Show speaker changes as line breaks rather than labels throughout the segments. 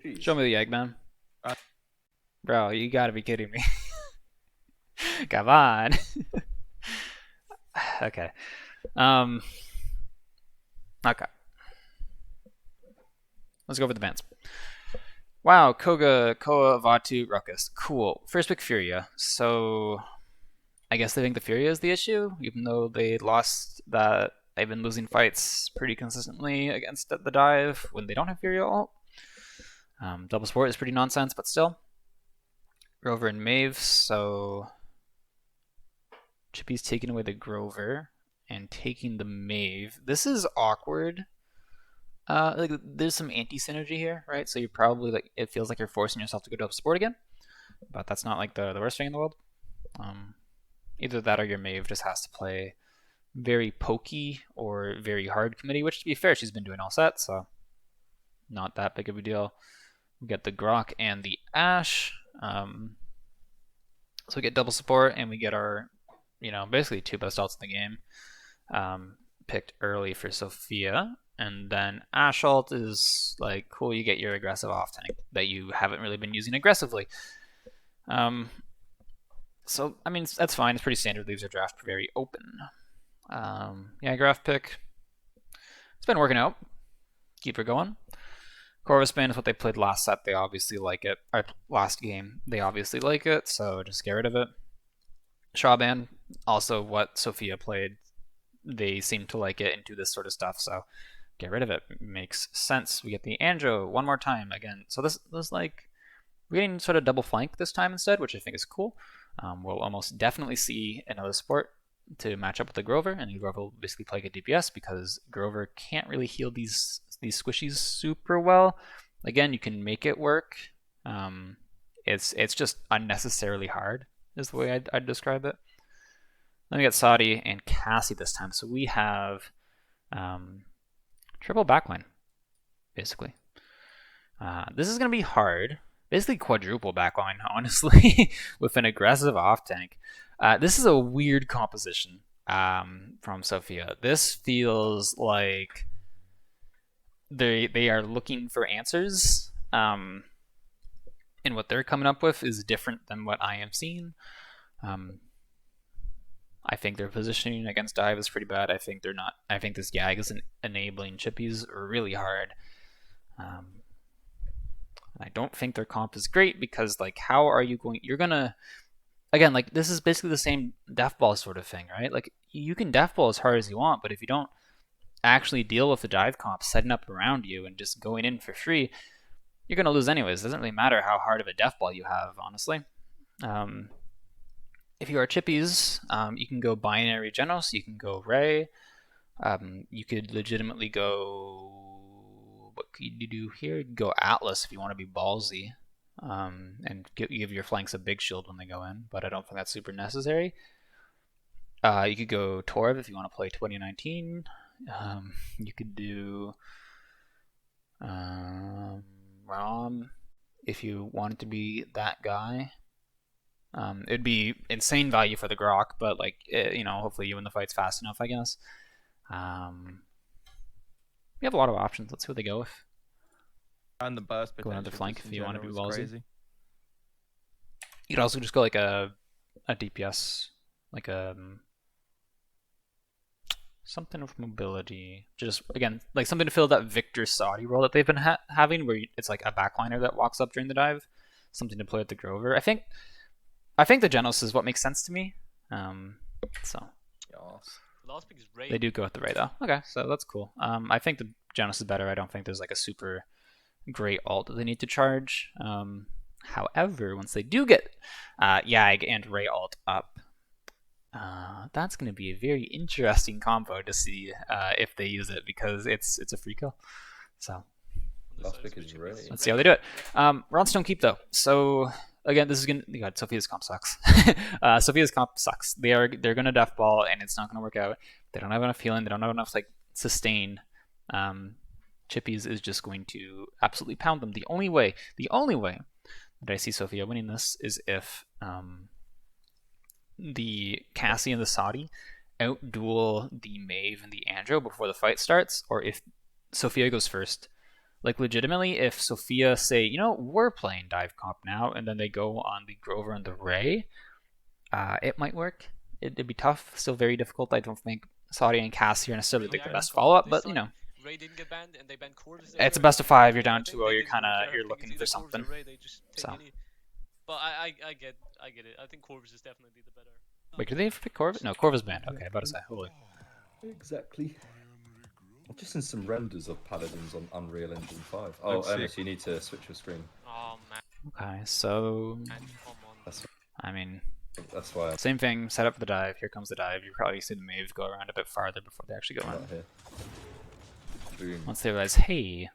Chippies.
Show me the Eggman. Bro, you gotta be kidding me. Come on. Okay. Um. Okay. Let's go for the bands. Wow, Koa, Vatu, Ruckus. Cool. First pick Furia. So I guess they think the Furia is the issue, even though they lost that. They've been losing fights pretty consistently against the dive when they don't have Furia ult. Double support is pretty nonsense, but still. Grover and Maeve, so Chippy's taking away the Grover and taking the Maeve. This is awkward. Like there's some anti-synergy here, right? So you're probably like it feels like you're forcing yourself to go double support again, but that's not like the worst thing in the world. Either that or your Maeve just has to play very pokey or very hard committee, which to be fair, she's been doing all set, so not that big of a deal. We get the Grok and the Ashe. So we get double support and we get our, basically two best ults in the game. Picked early for Sophia. And then Ashe ult is like, cool, you get your aggressive off tank that you haven't really been using aggressively. So, I mean, that's fine. It's pretty standard. Leaves our draft very open. Yeah, draft pick. It's been working out. Keep her going. Corvus Band is what they played last set. They obviously like it. Or last game, they obviously like it, so just get rid of it. Shaw Band, also what Sophia played. They seem to like it and do this sort of stuff, so get rid of it. Makes sense. We get the Andro one more time again. So this like, we're getting sort of double flank this time instead, which I think is cool. We'll almost definitely see another support to match up with the Grover, and the Grover will basically play a DPS because Grover can't really heal these squishies super well. Again, you can make it work. It's just unnecessarily hard is the way I'd describe it. Then we got Saudi and Cassie this time. So we have triple backline, basically. This is going to be hard. Basically quadruple backline, honestly, with an aggressive off tank. This is a weird composition from Sophia. This feels like they are looking for answers, and what they're coming up with is different than what I am seeing. I think their positioning against dive is pretty bad. I think they're not. I think this Yag is enabling Chippies really hard. I don't think their comp is great because, like, how are you going? You're gonna, again, like, this is basically the same death ball sort of thing, right? Like, you can death ball as hard as you want, but if you don't actually deal with the dive comp setting up around you and just going in for free, you're gonna lose anyways. It doesn't really matter how hard of a death ball you have, honestly. If you are Chippies, you can go binary Genos, you can go Ray, you could legitimately go. What could you do here? Go Atlas if you want to be ballsy, and give your flanks a big shield when they go in, but I don't think that's super necessary. You could go Torv if you want to play 2019. You could do Rom if you wanted to be that guy. It'd be insane value for the Grok, but like hopefully you win the fights fast enough, I guess. We have a lot of options. Let's see what they go with.
On the bus,
go another flank if you want to be ballsy.
Crazy.
You could also just go like a DPS, like something with mobility. Just again, like something to fill that Victor Saudi role that they've been having, where it's like a backliner that walks up during the dive. Something to play with the Grover. I think the Genos is what makes sense to me. So.
Yes.
Last pick is Ray.
They do go with the Ray though. Okay, so that's cool. I think the Genos is better. I don't think there's like a super great ult that they need to charge. However, once they do get Yag and Ray ult up, that's going to be a very interesting combo to see if they use it because it's a free kill. So
Last pick is Ray.
Let's see how they do it. We're on Stone Keep though, so. Again, this is gonna. God, Sophia's comp sucks. Sophia's comp sucks. They're gonna death ball, and it's not gonna work out. They don't have enough healing. They don't have enough like sustain. Chippies is just going to absolutely pound them. The only way that I see Sophia winning this is if the Cassie and the Saudi outduel the Maeve and the Andro before the fight starts, or if Sophia goes first. Like legitimately, if Sophia say, you know, we're playing dive comp now, and then they go on the Grover and the Ray, it might work. It'd be tough, still very difficult. I don't think Saudi and Cassie are necessarily like the best follow-up, but you know,
Ray didn't get banned and they banned Corvus.
it's a best of 5. You're down 2-0. You're looking for something. So.
But I get it. I think Corvus is definitely the better.
Wait, did they pick Corvus? No, Corvus banned. Okay, about to say, holy.
Exactly. I've just seen some renders of Paladins on Unreal Engine 5. Oh, Ernest, you need to switch your screen.
Oh man.
Okay, so
Man, come on.
I mean,
that's why.
Same thing. Set up the dive. Here comes the dive. You probably see the Mave go around a bit farther before they actually go in.
Here. Boom.
Once they realize, hey,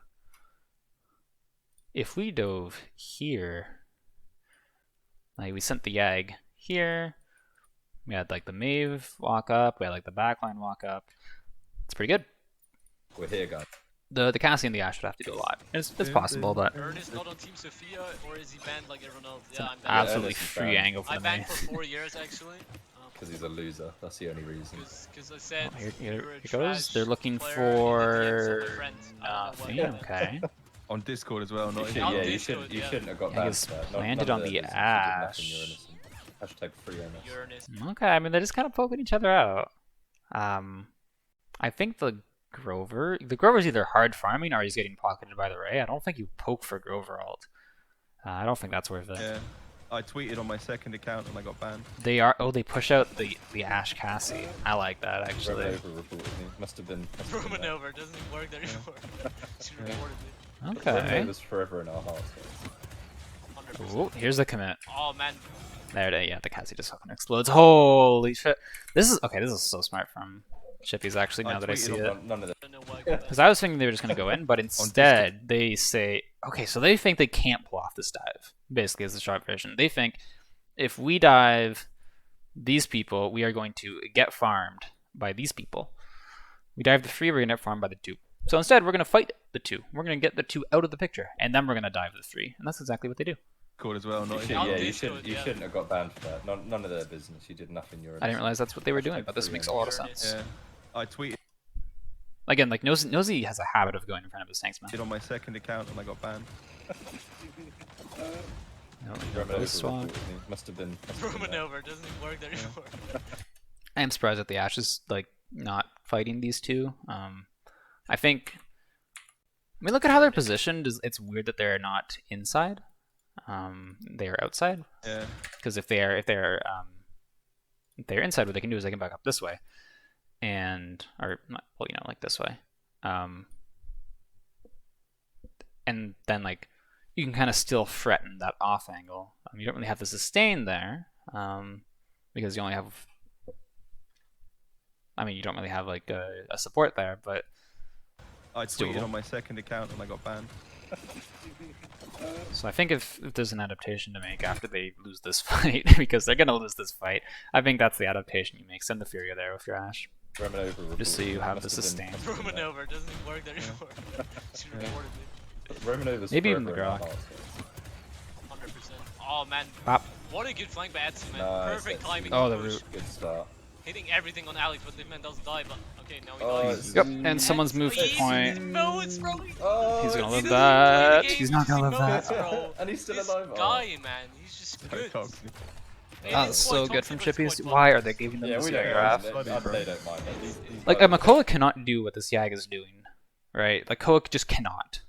if we dove here, like we sent the Yag here, we had like the Mave walk up, we had like the backline walk up. It's pretty good.
We're here, guys.
The Cassie and the Ash would have to do a lot. It's possible, but
Ernest not on Team Sophia, or is he banned like everyone else?
it's
Yeah,
an
I'm banned.
absolutely free angle for
I
the
banned
Mave.
for 4 years actually.
Because he's a loser. That's the only reason.
Because I said
Here
you're a
it goes.
trash
They're looking
player
for
and you did DMs on my friend. I don't
nothing.
know why.
Okay.
On Discord as well, not
You
here.
On
yeah, you
Discord,
shouldn't. You
yeah.
shouldn't have got
Yeah,
banned
it's
for that.
planted
None
on
of
the
their business. You did
Ash.
nothing, you're innocent. Hashtag free Ernest.
You're Ernest.
Okay, I mean they're just kind of poking each other out. I think the Grover's either hard farming or he's getting pocketed by the Ray. I don't think you poke for Grover ult. I don't think that's worth it.
Yeah. I tweeted on my second account and I got banned.
They push out the Ash Cassie. I like that actually.
Roman over reported me. Must have been.
Roman over doesn't even work there anymore. She reported me.
Roman
Okay.
over's forever in our hearts. Guys.
100%.
Ooh, here's the commit.
Oh man.
There it is. Yeah, the Cassie just fucking explodes. Holy shit! This is so smart from Chippies actually. Now that I see it.
None of them.
I don't know why I got that.
Because I was thinking they were just going to go in, but instead they say, okay, so they think they can't pull off this dive, basically, is the short version. They think if we dive these people, we are going to get farmed by these people. We dive the 3, we're going to get farmed by the 2. So instead, we're going to fight the 2. We're going to get the 2 out of the picture, and then we're going to dive the 3. And that's exactly what they do.
Discord as well, not
You
here.
On
yeah, you
Discord,
shouldn't. You
yeah.
shouldn't have got banned for that. None of their business. You did nothing. You're innocent.
I didn't realize that's what they were doing, but this makes a lot of sense.
Yeah. I tweeted
Again, like Nosy has a habit of going in front of his tanks, man.
on my second account and I got banned.
No,
Roman over
swap.
reported me. Must have been.
Roman over doesn't even work there anymore.
I am surprised that the Ash is like not fighting these two. I think. I mean, look at how they're positioned. It's weird that they're not inside. They are outside.
Yeah.
Because if they're inside, what they can do is they can back up this way, or well, you know, like this way, and then like you can kind of still threaten that off angle. You don't really have the sustain there, because you only have. I mean, you don't really have like a support there, but
I
It's
tweeted
doable.
on my second account and I got banned.
so I think if there's an adaptation to make after they lose this fight, because they're gonna lose this fight, I think that's the adaptation you make. Send the Furia there with your Ash,
Roman over reported
just so you
me.
have
Must
the
have been-
sustain.
Roman over doesn't even work there anymore. She reported me.
Roman over's
Maybe even
forever in our
McGraw.
hearts, guys.
100%. Oh man.
Bop.
What a good flank by Etsu, man.
Nice,
Perfect
Etsu.
timing.
Oh,
to
the
push.
root.
Good start.
Hitting everything on Alex, but the man doesn't die. But okay, now he
Oh,
dies.
Yep, and someone's moved
Easy
point.
modes, bro.
Oh,
He's gonna
He
live
doesn't
that.
play the game,
He's not gonna
easy
live
modes,
that.
bro.
And he's still
This
alive. Oh.
guy, man, he's just
So
good.
toxic.
It
That's
is
so
quite
good from
toxic, but it's
Chippies.
quite
Why
fun.
are they giving them
Yeah,
this
we don't
Yagarath?
know. They don't mind.
Like a Makoa cannot do what this Yag is doing, right? Like Koa just cannot.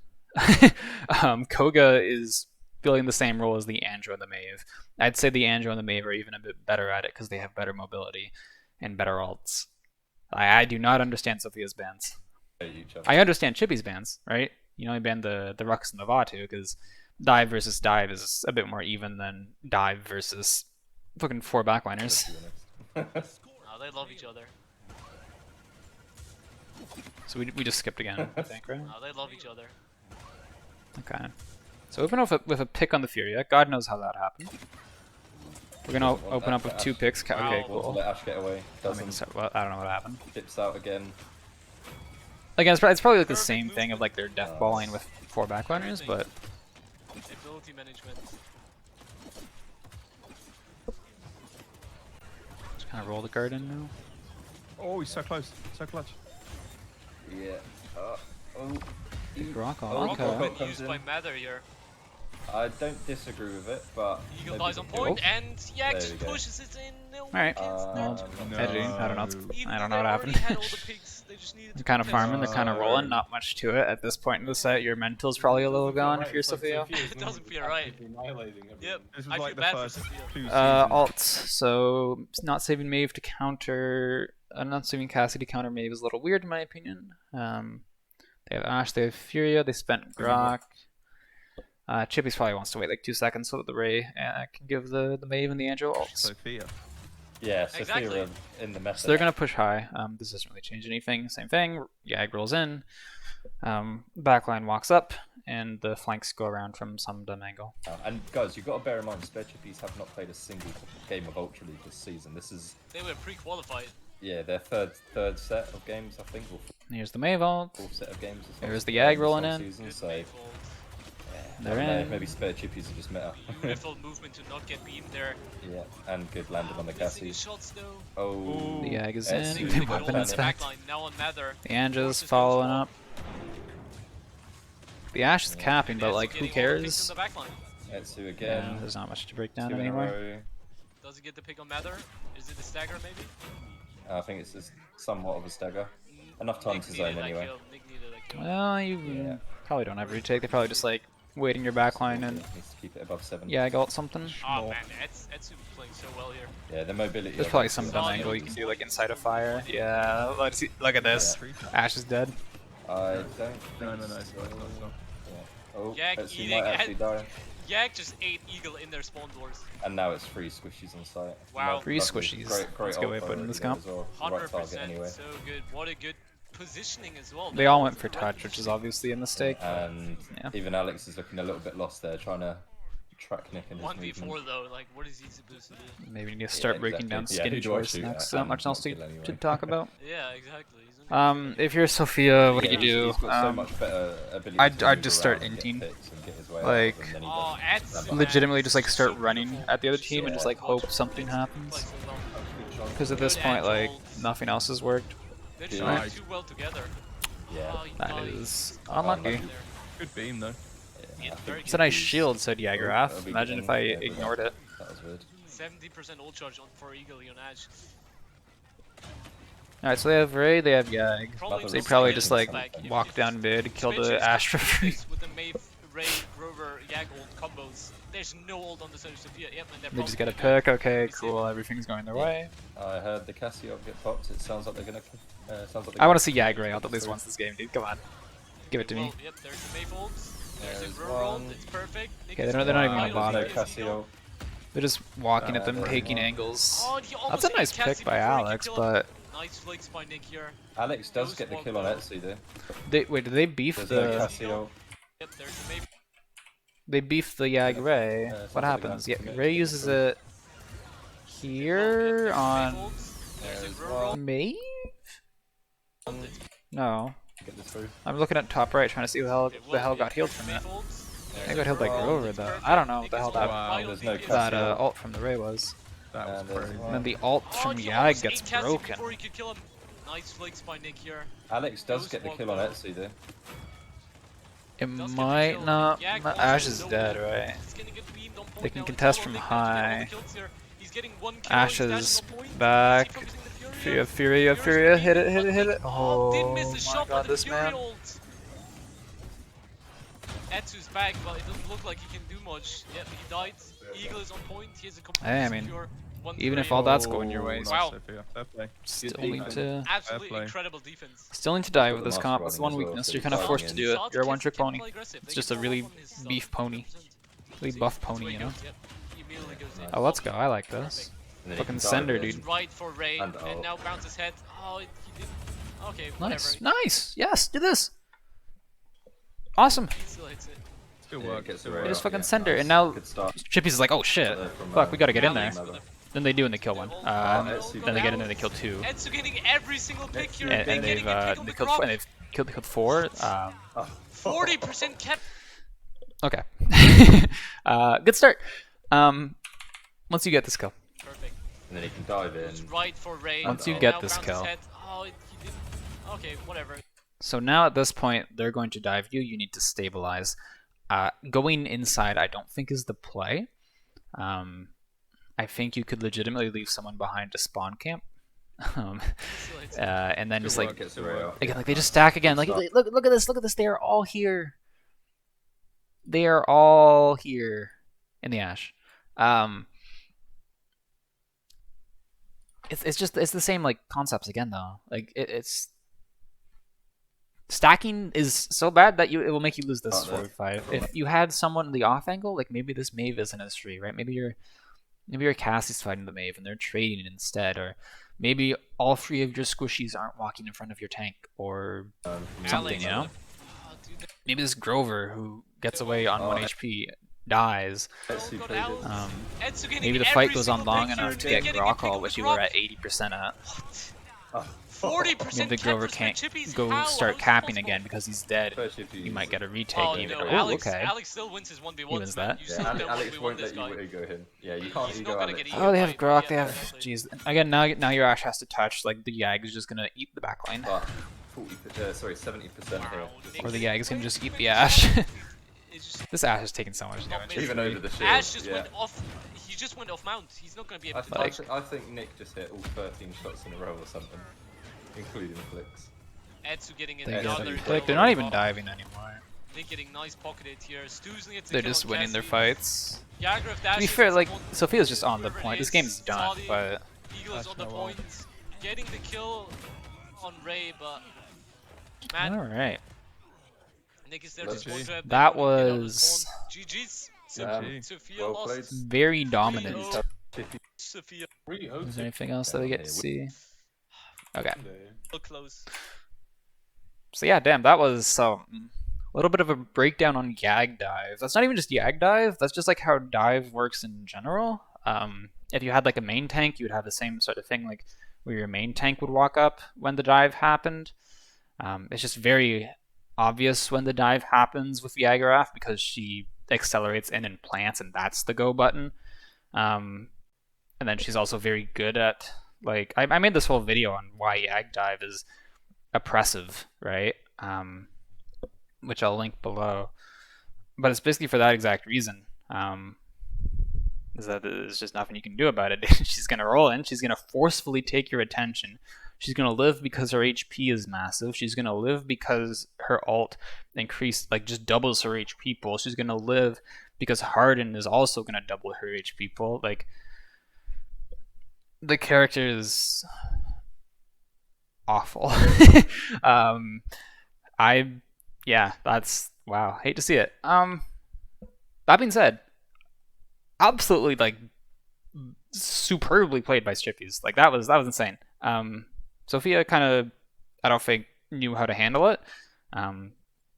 Koga is filling the same role as the Andro and the Mave. I'd say the Andro and the Mave are even a bit better at it because they have better mobility and better ults. I do not understand Sophia's bans. I understand Chippy's bans, right? You know, he banned the Rux and the Vatu because dive versus dive is a bit more even than dive versus fucking 4 backliners.
Oh, they love each other.
So we just skipped again, I think, right?
Oh, they love each other.
Okay. So open up with a pick on the Furia. God knows how that happened. We're gonna open up with 2 picks. Okay,
We'll
cool.
let Ash get away.
I mean,
Doesn't.
so, well, I don't know what happened.
Dips out again.
Again, it's probably like the
Perfect
same thing of like they're death balling with 4 backliners, but
Ability management.
just kind of roll the guard in now.
Oh, he's so close. So clutch.
Yeah. Oh.
Rock on.
Oh,
Rock
Okay.
has been
comes
used
in.
by Mather here.
I don't disagree with it, but
Eagle
maybe
dies on
the kill-
point, and Yak
There
just
we go.
pushes it in. No,
Alright.
kids,
Well,
they're
editing. I don't know.
Even
I don't
though
know
they
what
already
happened.
had all the picks, they just needed to
They're kind of
contest.
farming. They're kind of rolling. Not much to it at this point in the set. Your mental's probably a little gone if you're Sophia.
It doesn't feel right. Yep,
This was
I
like
feel
the
bad for
first
Sophia.
2 seasons.
Alts. So not saving Maeve to counter. Not saving Cassie to counter Maeve is a little weird in my opinion. They have Ashe. They have Furia. They spent Grok. Chippies probably wants to wait like 2 seconds so that the Ray can give the Maeve and the Angel ults.
Sophia.
Yeah, Sophia
Exactly.
in the meta.
So they're gonna push high. This doesn't really change anything. Same thing. Yag rolls in. Backline walks up, and the flanks go around from some dumb angle.
And guys, you've got to bear in mind, Spare Chippies have not played a single game of Ultra League this season. This is
They were pre-qualified.
their third set of games, I think, or
Here's the Maeve ult.
fourth set of games. Or
There's the
something
Yag
this
rolling
whole
in.
Season,
Good
so
Mayfold.
I
They're
don't know,
in.
maybe Spare Chippies are just meta.
Beautiful movement to not get beamed there.
Yeah, and good landing on the
Missing
Cassie.
his shots though.
Oh,
The Yag is
Etsu.
in.
They
The
got
weapon
all
is
the
back.
backline now on Mather.
The Angel's
Forces
following
those
up. The Ashe is capping, but
Etsu
like, who
getting all the picks
cares?
on the backline.
Etsu
Yeah,
again.
there's not much to break down
2 in a
anymore.
row.
Does he get the pick on Mather? Is it the stagger maybe?
I think it's just somewhat of a stagger. Enough time
Nick
to
needed
zone
that
anyway.
kill. Nick needed that kill.
Well, you
Yeah.
probably don't have retake. They're probably just like waiting your backline and
Needs to keep it above 7.
Yag ult something.
Oh man, Etsu playing so well here.
Yeah, the mobility.
There's
of
probably
it
some
is-
dumb angle you can do like inside a fire. Yeah, look at this. Ashe is dead.
I don't think
No,
so.
it's not.
Yeah. Oh,
Yak
Etsu
eating
might actually die.
Yak just ate Eagle in their spawn doors.
And now it's 3 squishies on site.
Wow.
Free
Lovely.
squishies.
Great
That's a good way
ult
of putting
by
this
Eagle
comp.
as well. The right
100%,
target anyway.
so good. What a good positioning as well.
They all went for touch, which is obviously a mistake.
And
Yeah.
even Alex is looking a little bit lost there, trying to track Nick and his
1v4
movement.
though, like what is he supposed to do?
Maybe we need to start breaking down
exactly. Yeah,
skinny
who do I
choice
shoot
next.
at?
Not much
And
else to,
not kill anyway.
to talk about.
Yeah, exactly. He's only
If you're Sophia, what do
Yeah,
you do?
He's got so much better ability
I'd
to move
just start
around and get
inting.
picks and get his way out
Like,
of them, then he
Oh,
doesn't stand
Etsu,
behind.
Legitimately just like start
So
running
beautiful.
at the other team and just like hope
Watch
something
Etsu
happens.
play so well.
Because at this
Good
point, like,
angles.
nothing else has worked.
They're
Yeah.
showing
Right.
too well together.
Yeah.
Oh, he
That
died.
is unlucky.
There.
Good beam though.
Yeah,
I
very
think
It's a nice
he's-
shield, said
that'll
Jageraf.
be
Imagine
good
if I
in- yeah, but
ignored it.
That was weird.
70% ult charge for Eagle on Edge.
Alright, so they have Ray, they have Yag.
Probably
So they
will
probably
stay
just
in
like
back if-
walk
if
down mid, kill
Switches
the
come
Ashe for
into
free.
place with the Maeve, Ray, Rover, Yag ult combos. There's no ult on the side of Sophia. Yep, and they're
They just
probably
get a
gonna
pick, okay,
Let me see.
cool, everything's going their way.
I heard the Cassie ult get popped. It sounds like they're gonna. Sounds like
I want to see Yag Ray out at least once this game, dude. Come on. Give it to me.
Well, yep, there's the Maeve ults. There's
There's
a Rover ult.
one.
It's perfect. Nick
Okay,
is
they're not even
fine.
gonna bother.
There's
Cassie
Eagle.
ult.
They're just walking at them,
there's
taking
one.
angles.
Oh, he almost
That's a
hit
nice
Cassie
pick by
before he could
Alex,
kill him.
but
Nice flicks by Nick here.
Alex does
Those
get the
one
kill on
well.
Etsu though.
wait, did they beef
There's no
the
Cassie ult.
Yep, there's the Maeve.
they beef the Yag Ray?
sounds
What
like
happens?
that.
Yeah, Ray uses it here
There's
on
the Maeve ults. There's
There's
a Rover ult.
Maeve? No.
Get this through.
I'm looking at top right trying to see who
Okay,
the hell
well,
got healed from
Maeve
it.
ults.
I got healed by Grover though. I don't know what the hell that
Wow,
there's no
that ult from the Ray was.
That was
And there's
crazy.
And then the ult
Oh,
from
he
Yag
almost
gets
ate Cassie
broken.
Before he could kill him. Nice flicks by Nick here.
Alex does
Those
get the
one
kill on
well.
Etsu though.
It
Does get the
might
kill.
not.
Yag
no,
also
Ashe is
no
dead,
ult.
right?
He's gonna get beamed on point
They can
now.
contest
It's
from
all Nick now to get all the
high.
kills here. He's getting one kill.
Ashe
He's
is
dashing on point.
back.
Is he focusing the Fury?
Furia,
Furious
hit it,
beamed
hit it, hit
on
it.
Nick.
Oh
Didn't miss a
my
shot by
god,
the
this
Fury
man.
ult. Etsu's back, but it doesn't look like he can do much. Yep, he died. Eagle is on point. He has a complete
Hey, I mean,
secure 1-3.
even if all that's going your way,
Nice,
Wow.
Sophia. Fair play.
Still
Good
need
defense.
to
Absolutely
Fair play.
incredible defense.
still need to die
Got
with
the
this
master
comp. That's
running
one
as well,
weakness.
so
You're
he's
kind of
diving
forced
in.
to do it.
Shots
You're a
can-
one-trick
can
pony.
play aggressive.
It's
They
just
can
a
pull
really
up on his
beef pony.
100%.
Really
See,
buff
that's
pony,
where
you
he
know.
goes, yep. He immediately goes in.
Oh, let's go. I like this.
And then he
Fucking
can dive
sender,
in.
dude.
Right for Ray,
And
and,
ult.
now bounces head. Oh, he didn't. Okay,
Nice,
whatever.
nice. Yes, do this. Awesome.
He still hits it.
Still
Yeah,
work.
gets
Still
the
work.
Ray
Just
up,
fucking
yeah,
sender,
nice.
and now
Good start.
Chippies is like, oh shit.
From,
Fuck, we gotta get in there.
Alex with a-
Then they do and they kill one.
Etsu
Then they get in
down.
and they kill two.
Etsu getting every single pick here.
And,
They
and
getting
they've
a pick on
they
the
killed
crop.
and they've killed four.
40% kept.
Okay. Good start. Once you get this kill.
Perfect.
And then he can dive
Goes
in.
right for Ray.
Once you
and
get
now
this
bounces
kill.
head. Oh, he didn't. Okay, whatever.
So now at this point, they're going to dive you. You need to stabilize. Going inside, I don't think is the play. I think you could legitimately leave someone behind to spawn camp. And then just like again, like they just stack again. Like look at this. They are all here. They are all here in the ash. It's the same like concepts again though. Like it's stacking is so bad that it will make you lose this 4-5. If you had someone in the off angle, like maybe this Mave isn't as free, right? Maybe your Cassie's fighting the Mave and they're trading instead, or maybe all 3 of your squishies aren't walking in front of your tank, or something, you know? Maybe this Grover who gets away on 1 HP dies. Maybe the fight goes on long enough to get Grockall, which you were at 80% at.
40%.
Maybe the Grover can't go start capping again because he's dead. You might get a retake even.
No,
Oh, okay.
Alex still wins his 1v1.
He wins that.
Alex won't let you go him. Yeah, you can't go Alex.
Oh, they have Grok, they have... Jeez. Again, now your Ash has to touch, like, the Yag is just gonna eat the backline.
70% here.
Or the Yag is gonna just eat the Ash. This Ash is taking so much damage.
Even over the shield.
Ash just went off... He just went off mount. He's not gonna be able to...
I think Nick just hit all 13 shots in a row or something. Including flicks.
Etsu getting in
another... They're not even diving anymore.
Nick getting nice pocketed here. Stu's gonna get
They're just winning their fights.
To
be fair, like, Sophia's just on the point. This game's done, but...
Eagle is on the point. Getting the kill on Ray, but... Man,
alright.
Nick is there to spawn trap.
That was...
GG's. Sophia
well
lost.
Very dominant.
Sophia.
Is there anything else that we get to see? Okay.
Close.
So yeah, damn, that was a little bit of a breakdown on Yag Dive. That's not even just Yag Dive, that's just like how dive works in general. If you had like a main tank, you would have the same sort of thing, like where your main tank would walk up when the dive happened. It's just very obvious when the dive happens with Yagarath because she accelerates in and plants, and that's the go button. And then she's also very good at... Like, I made this whole video on why Yag Dive is oppressive, right? Which I'll link below. But it's basically for that exact reason. Is that there's just nothing you can do about it. She's going to roll in. She's going to forcefully take your attention. She's going to live because her HP is massive. She's going to live because her ult increased, like, just doubles her HP pool. She's going to live because Harden is also going to double her HP pool. Like... The character is awful. Yeah, that's wow. Hate to see it. That being said, absolutely like superbly played by Chippies. Like that was insane. Sophia kind of, I don't think, knew how to handle it.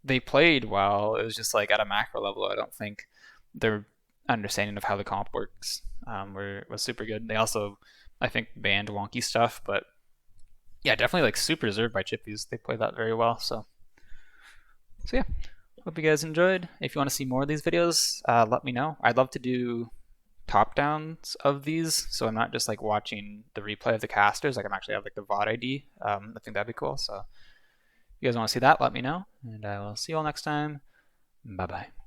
They played well. It was just like at a macro level. I don't think their understanding of how the comp works was super good. They also, I think, banned wonky stuff, but yeah, definitely like super reserved by Chippies. They played that very well. So yeah, hope you guys enjoyed. If you want to see more of these videos, let me know. I'd love to do top downs of these, so I'm not just like watching the replay of the casters. Like I'm actually have like the VOD ID. I think that'd be cool. So if you guys want to see that, let me know, and I will see you all next time. Bye bye.